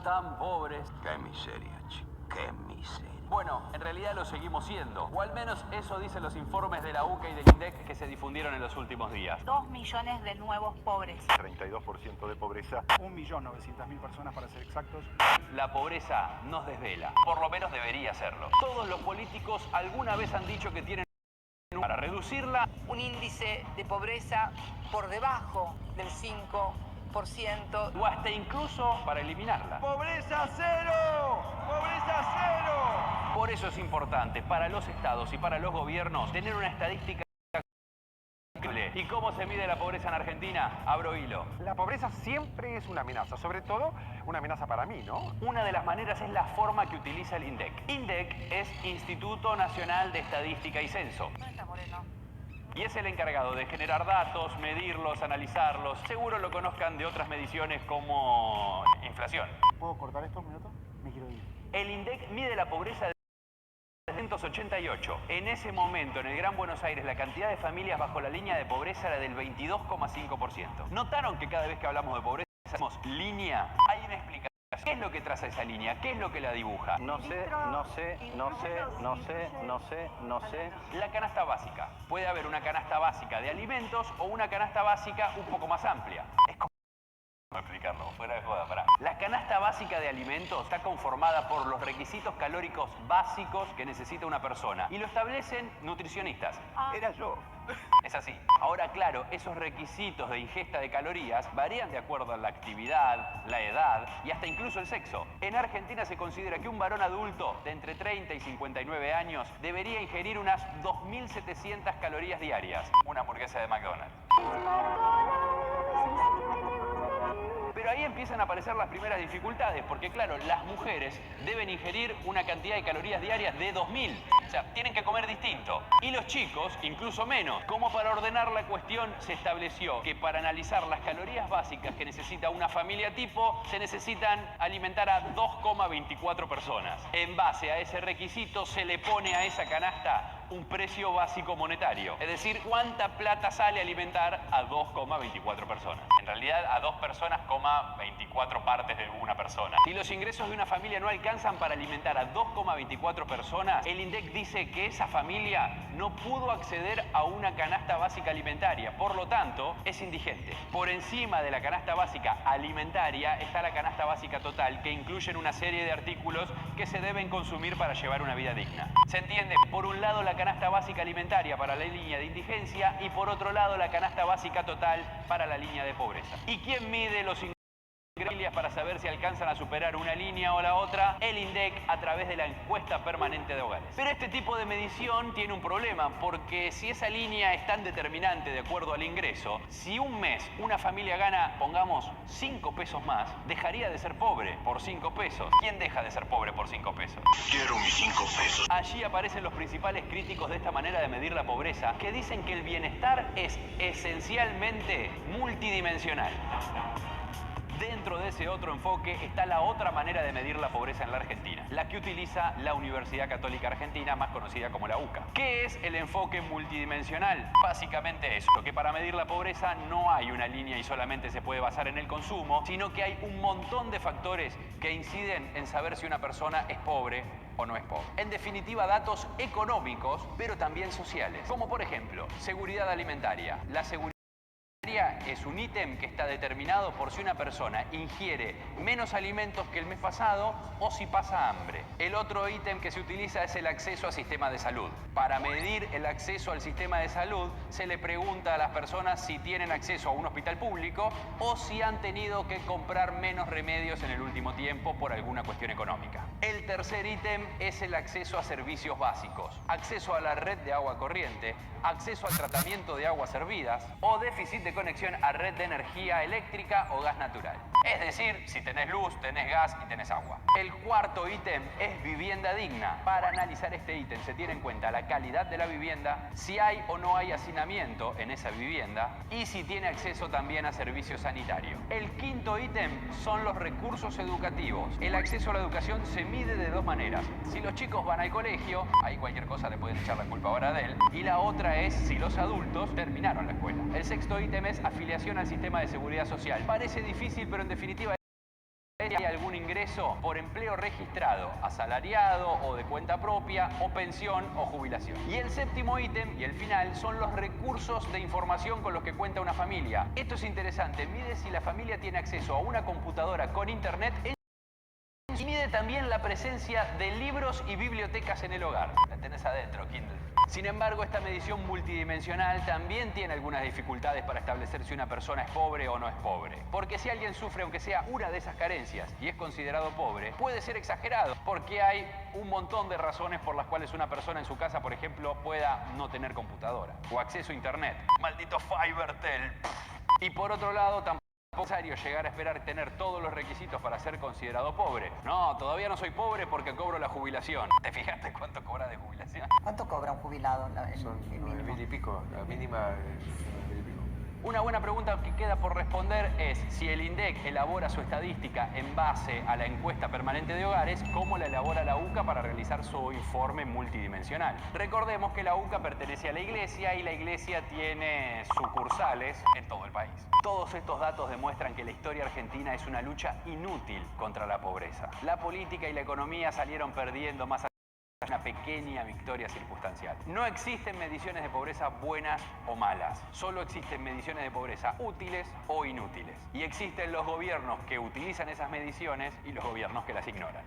tan pobres. Qué miseria, chico. Qué miseria. Bueno, en realidad lo seguimos siendo. O al menos eso dicen los informes de la UCA y del INDEC que se difundieron en los últimos días. 2 millones de nuevos pobres. 32% de pobreza. 1.900.000 personas para ser exactos. La pobreza nos desvela. Por lo menos debería hacerlo. Todos los políticos alguna vez han dicho que tienen para reducirla. Un índice de pobreza por debajo del 5%. O hasta incluso para eliminarla. ¡Pobreza cero! ¡Pobreza cero! Por eso es importante para los estados y para los gobiernos tener una estadística. ¿Y cómo se mide la pobreza en Argentina? Abro hilo. La pobreza siempre es una amenaza, sobre todo una amenaza para mí, ¿no? Una de las maneras es la forma que utiliza el INDEC. INDEC es Instituto Nacional de Estadística y Censo. ¿Dónde está Moreno? Y es el encargado de generar datos, medirlos, analizarlos. Seguro lo conozcan de otras mediciones como inflación. ¿Puedo cortar esto un minuto? Me quiero ir. El INDEC mide la pobreza de 1988. En ese momento, en el Gran Buenos Aires, la cantidad de familias bajo la línea de pobreza era del 22,5%. ¿Notaron que cada vez que hablamos de pobreza hacemos línea? Hay una explicación. ¿Qué es lo que traza esa línea? ¿Qué es lo que la dibuja? No sé. La canasta básica. Puede haber una canasta básica de alimentos o una canasta básica un poco más amplia. Es como explicarlo, fuera de joda, pará. La canasta básica de alimentos está conformada por los requisitos calóricos básicos que necesita una persona y lo establecen nutricionistas. Era yo. Es así. Ahora, claro, esos requisitos de ingesta de calorías varían de acuerdo a la actividad, la edad y hasta incluso el sexo. En Argentina se considera que un varón adulto de entre 30 y 59 años debería ingerir unas 2.700 calorías diarias. Una hamburguesa de McDonald's. Pero ahí empiezan a aparecer las primeras dificultades, porque claro, las mujeres deben ingerir una cantidad de calorías diarias de 2.000. O sea, tienen que comer distinto. Y los chicos, incluso menos. Como para ordenar la cuestión, se estableció que para analizar las calorías básicas que necesita una familia tipo, se necesitan alimentar a 2,24 personas. En base a ese requisito, se le pone a esa canasta un precio básico monetario. Es decir, cuánta plata sale alimentar a 2,24 personas. En realidad, a 2 personas, 24 partes de una persona. Si los ingresos de una familia no alcanzan para alimentar a 2,24 personas, el INDEC dice que esa familia no pudo acceder a una canasta básica alimentaria. Por lo tanto, es indigente. Por encima de la canasta básica alimentaria está la canasta básica total, que incluyen una serie de artículos que se deben consumir para llevar una vida digna. ¿Se entiende? Por un lado, la canasta básica alimentaria para la línea de indigencia y por otro lado, la canasta básica total para la línea de pobreza. ¿Y quién mide los ingresos para saber si alcanzan a superar una línea o la otra? El INDEC a través de la encuesta permanente de hogares. Pero este tipo de medición tiene un problema, porque si esa línea es tan determinante de acuerdo al ingreso, si un mes una familia gana, pongamos, 5 pesos más, dejaría de ser pobre por 5 pesos. ¿Quién deja de ser pobre por 5 pesos? Quiero mis 5 pesos. Allí aparecen los principales críticos de esta manera de medir la pobreza, que dicen que el bienestar es esencialmente multidimensional. Dentro de ese otro enfoque está la otra manera de medir la pobreza en la Argentina, la que utiliza la Universidad Católica Argentina, más conocida como la UCA. ¿Qué es el enfoque multidimensional? Básicamente eso, que para medir la pobreza no hay una línea y solamente se puede basar en el consumo, sino que hay un montón de factores que inciden en saber si una persona es pobre o no es pobre. En definitiva, datos económicos, pero también sociales, como por ejemplo, seguridad alimentaria. La seguridad es un ítem que está determinado por si una persona ingiere menos alimentos que el mes pasado o si pasa hambre. El otro ítem que se utiliza es el acceso al sistema de salud. Para medir el acceso al sistema de salud, se le pregunta a las personas si tienen acceso a un hospital público o si han tenido que comprar menos remedios en el último tiempo por alguna cuestión económica. El tercer ítem es el acceso a servicios básicos, acceso a la red de agua corriente, acceso al tratamiento de aguas hervidas o déficit de conexión a red de energía eléctrica o gas natural. Es decir, si tenés luz, tenés gas y tenés agua. El cuarto ítem es vivienda digna. Para analizar este ítem se tiene en cuenta la calidad de la vivienda, si hay o no hay hacinamiento en esa vivienda y si tiene acceso también a servicios sanitarios. El quinto ítem son los recursos educativos. El acceso a la educación se mide de dos maneras. Si los chicos van al colegio, ahí cualquier cosa le pueden echar la culpa ahora de él. Y la otra es si los adultos terminaron la escuela. El sexto ítem es afiliación al sistema de seguridad social. Parece difícil, pero en definitiva hay algún ingreso por empleo registrado, asalariado o de cuenta propia, o pensión o jubilación. Y el séptimo ítem y el final son los recursos de información con los que cuenta una familia. Esto es interesante, mide si la familia tiene acceso a una computadora con internet y mide también la presencia de libros y bibliotecas en el hogar. La tenés adentro, Kindle. Sin embargo, esta medición multidimensional también tiene algunas dificultades para establecer si una persona es pobre o no es pobre. Porque si alguien sufre aunque sea una de esas carencias y es considerado pobre, puede ser exagerado, porque hay un montón de razones por las cuales una persona en su casa, por ejemplo, pueda no tener computadora o acceso a internet. Maldito Fivertel. Y por otro lado, tampoco es necesario llegar a esperar tener todos los requisitos para ser considerado pobre. No, todavía no soy pobre porque cobro la jubilación. ¿Te fijaste cuánto cobra de jubilación? ¿Cuánto cobra un jubilado? Son 9.000 y pico, la mínima es 9.000 y pico. Una buena pregunta que queda por responder es si el INDEC elabora su estadística en base a la encuesta permanente de hogares, ¿cómo la elabora la UCA para realizar su informe multidimensional? Recordemos que la UCA pertenece a la Iglesia y la Iglesia tiene sucursales en todo el país. Todos estos datos demuestran que la historia argentina es una lucha inútil contra la pobreza. La política y la economía salieron perdiendo más una pequeña victoria circunstancial. No existen mediciones de pobreza buenas o malas. Solo existen mediciones de pobreza útiles o inútiles. Y existen los gobiernos que utilizan esas mediciones y los gobiernos que las ignoran.